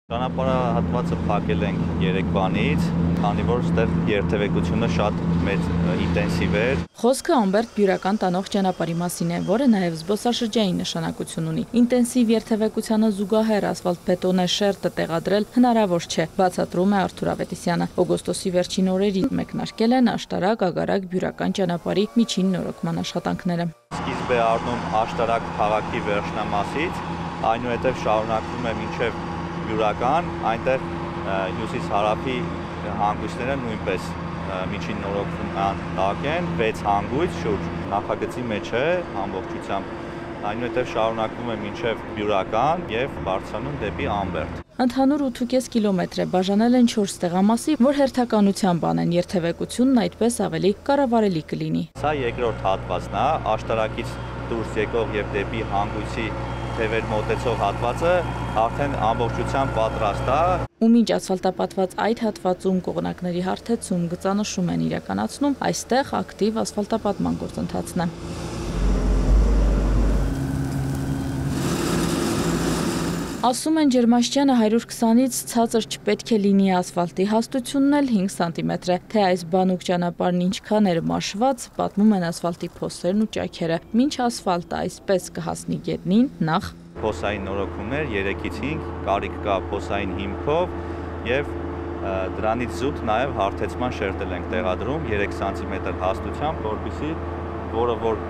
Ճանապարհահատվածը փակել ենք երեկվանից, քանի որ ստեղ երթևեկությունը շատ մեծ ինտենսիվ էր։ Խոսքը Ամբերտ բյուրական տանող ճանապարհի մասին է, որը նաև զբոսաշրջային նշանակություն ունի։ Ինտենսիվ երթևեկությանը զուգահեռ ասֆալտբետոնե շերտը տեղադրել հնարավոր չէ, բացատրում է Արթուր Ավետիսյանը։ Օգոստոսի վերջին օրերին մեկնարկել են Աշտարակ-Ագարակ բյուրական ճանապարհի միջին նորոգման աշխատանքները։ Սկիզբ է առնում Աշտարակ քաղաքի վերջնամասից, այնուհետև շարունակվում է մինչև Բյուրական, այնտեղ հյուսիս-հարավի հանգույցները նույնպես միջին նորոգման տակ են, 6 հանգույց շուրջ նախագծի մեջ է ամբողջությամբ, այնուհետև շարունակվում է մինչև Բյուրական և բարձրանում դեպի Ամբերտ։ Ընդհանուր 8,5 կիլոմետր է, բաժանել են 4 տեղամասի, որ հերթականությամբ անեն երթևեկությունն այդպես ավելի կառավարելի կլինի։ Սա երկրորդ հատվածն է, Աշտարակից դուրս եկող և դեպի հանգույցի թևեր մոտեցող հատվածը արդեն ամբողջությամբ պատրաստ է։ Ու մինչ ասֆալտապատված այդ հատվածում կողմնակների հարթեցում գծանշում են իրականացնում, այստեղ ակտիվ ասֆալտապատման գործընթացն է։ Ասում են ջերմաստիճանը 120-ից ցածր չպետք է լինի, ասֆալտի հաստությունն էլ 5 սանտիմետր է։ Թե այս բանուկ ճանապարհն ինչքան էր մաշված, պատմում են ասֆալտի փոսերն ու ճաքերը։ Մինչ ասֆալտը այսպես կհասնի գետնին, նախ Փոսային նորոգումներ 3-ից 5, կարիք կա փոսային հիմքով և դրանից զուտ նաև հարթեցման շերտել ենք տեղադրում 3 սանտիմետր հաստությամբ, որպեսզի որը որ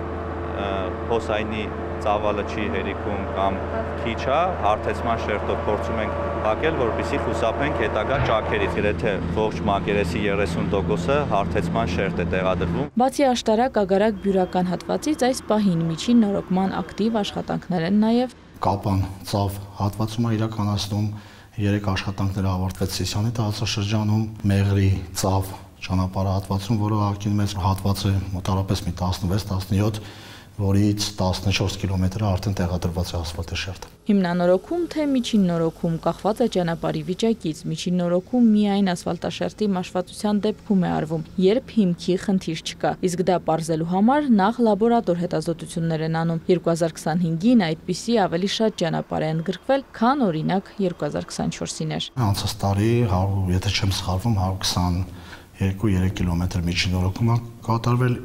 փոսայինի ծավալը չի հերիքում կամ քիչ է, հարթեցման շերտով փորձում ենք փակել, որպեսզի խուսափենք հետագա ճաքերից։ Գրեթե ողջ մակերեսի 30%-ը հարթեցման շերտ է տեղադրվում։ Բացի Աշտարակ-Ագարակ բյուրական հատվածից այս պահին միջին նորոգման ակտիվ աշխատանքներ են նաև Կապան ծավ հատվածում է իրականացնում 3 աշխատանքներ ավարտվեց Սիսիանի տարածաշրջանում, Մեղրի ծավ ճանապարհահատվածում, որը ակին մեծ հատված է մոտավորապես մի 16-17, որից 14 կիլոմետրը արդեն տեղադրված է ասֆալտի շերտը։ Հիմնանորոգում թե միջին նորոգում կախված է ճանապարհի վիճակից։ Միջին նորոգում միայն ասֆալտաշերտի մաշվածության դեպքում է արվում, երբ հիմքի խնդիր չկա։ Իսկ դա պարզելու համար նախ լաբորատոր հետազոտություններ են անում։ 2025-ին այդպիսի ավելի շատ ճանապարհ է ընդգրկվել, քան օրինակ 2024-ին էր։ Անցած տարի, եթե չեմ սխալվում, 122-3 կիլոմետր միջին նորոգում է կատարվել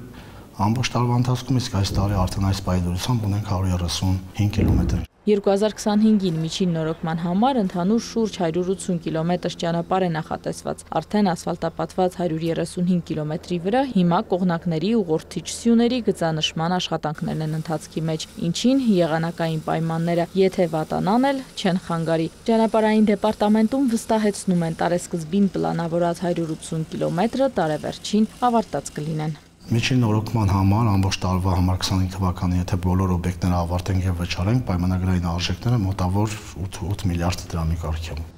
ամբողջ տարվա ընթացքում, իսկ այս տարի արդեն այս պայմանությամբ ունենք 135 կիլոմետր։ 2025-ին միջին նորոգման համար ընդհանուր շուրջ 180 կիլոմետր ճանապարհ է նախատեսված։ Արդեն ասֆալտապատված 135 կիլոմետրի վրա հիմա կողմնակների ուղղորդիչ սյուների գծանշման աշխատանքներն են ընթացքի մեջ, ինչին եղանակային պայմանները եթե վատանան էլ չեն խանգարի։ Ճանապարհային դեպարտամենտում վստահեցնում են տարեսկզբին պլանավորած 180 կիլոմետրը տարեվերջին ավարտած կլինեն։ Միջին նորոգման համար ամբողջ տարվա համար 25 թվականի եթե բոլոր օբյեկտները ավարտենք եւ վճարենք, պայմանագրային արժեքները մոտավոր 8 միլիարդ դրամի կարգի են։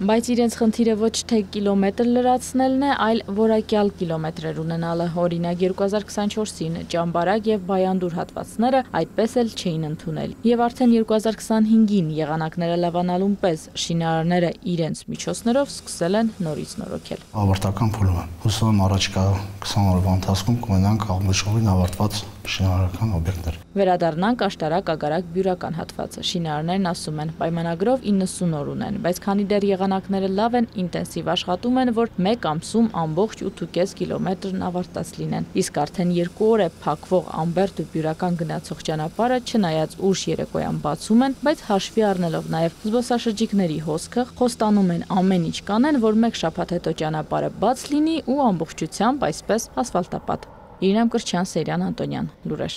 Բայց իրենց խնդիրը ոչ թե կիլոմետր լրացնելն է, այլ որակյալ կիլոմետրեր ունենալը։ Օրինակ 2024-ին Ճամբարակ եւ Բայանդուր հատվածները այդպես էլ չէին ընդունել։ Եվ արդեն 2025-ին եղանակները լավանալուն պես շինարարները իրենց միջոցներով սկսել են նորից նորոգել։ Ավարտական փուլում է։ Հուսով եմ առաջիկա 20 օրվա ընթացքում կունենանք ամբողջովին ավարտված շինարարական օբյեկտներ։ Վերադառնանք Աշտարակ-Ագարակ բյուրական հատվածը։ Շինարարներն ասում են, պայմանագրով 90 օր ունեն, բայց քանի դեռ եղանակները լավ են, ինտենսիվ աշխատում են, որ 1 ամսում ամբողջ 8,5 կիլոմետրն ավարտած լինեն։ Իսկ արդեն 2 օր է փակվող Ամբերտ ու բյուրական գնացող ճանապարհը, չնայած ուշ երեկոյան բացում են, բայց հաշվի առնելով նաև զբոսաշրջիկների հոսքը, խոստանում են ամեն ինչ կանեն, որ 1 շաբաթ հետո ճանապարհը բաց լինի ու ամբողջությամբ այսպես ասֆալտապատ։ Իրինամ Կրչյան, Սերյան Անտոնյան, լուրեր։